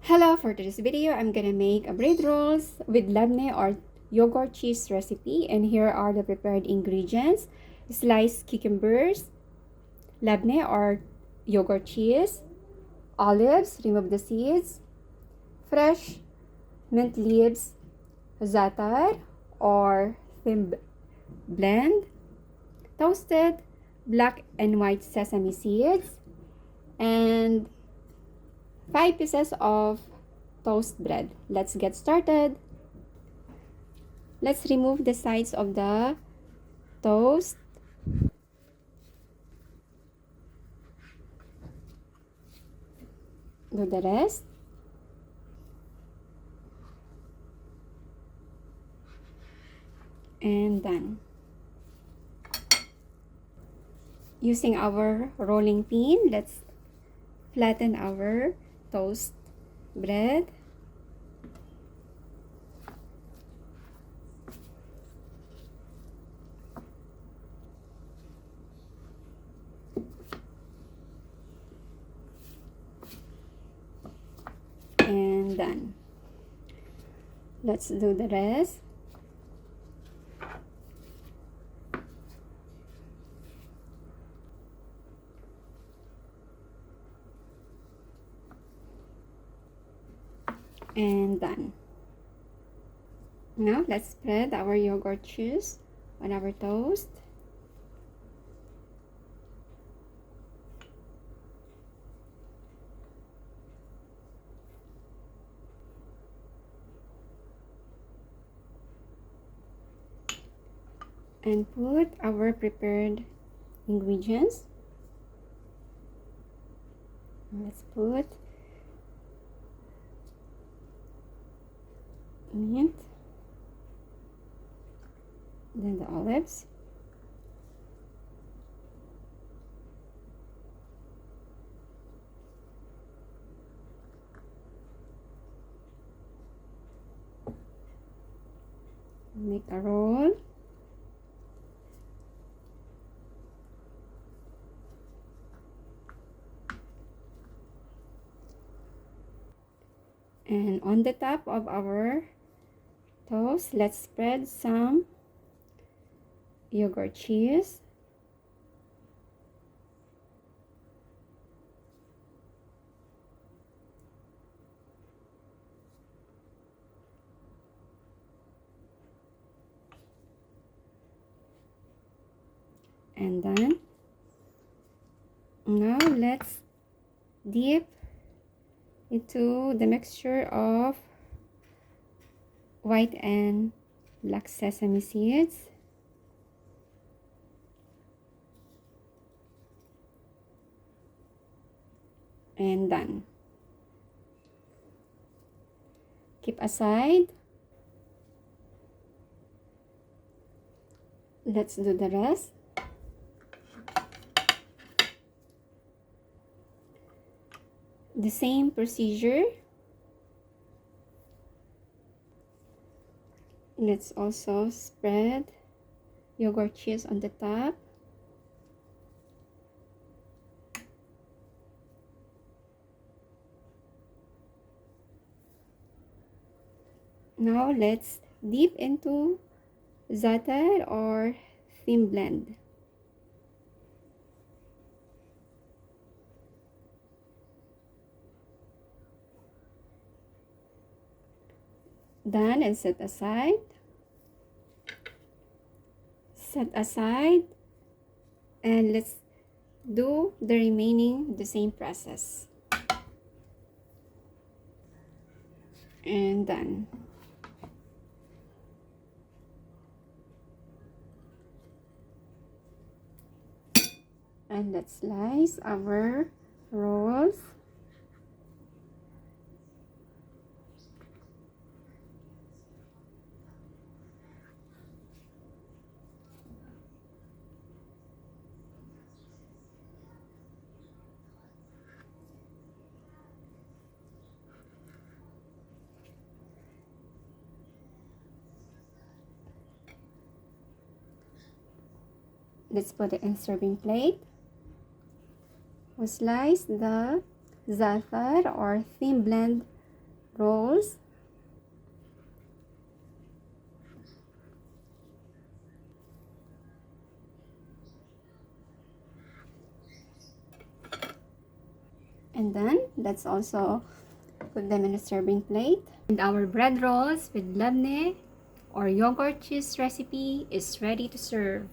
Hello, for today's video, I'm gonna make a bread rolls with labneh or yogurt cheese recipe, and here are the prepared ingredients: sliced cucumbers, labneh or yogurt cheese, olives, remove the seeds, fresh mint leaves, za'atar or thin blend, toasted black and white sesame seeds, and 5 pieces of toast bread. Let's get started. Let's remove the sides of the toast. Do the rest. And done. Using our rolling pin, let's flatten our toast bread. And done. Let's do the rest. And done. Now let's spread our yogurt cheese on our toast. And put our prepared ingredients. Let's put mint, then the olives, make a roll, and on the top of our toast, let's spread some yogurt cheese. And done. Now let's dip into the mixture of white and black sesame seeds. And done. Keep aside. Let's do the rest. The same procedure. Let's also spread yogurt cheese on the top. Now let's dip into za'atar or thin blend. Done, and set aside. Set aside, and let's do the remaining the same process. And done. And let's slice our rolls. Let's put it in serving plate. We slice the za'atar or thin blend rolls. And then let's also put them in a serving plate. And our bread rolls with labneh or yogurt cheese recipe is ready to serve.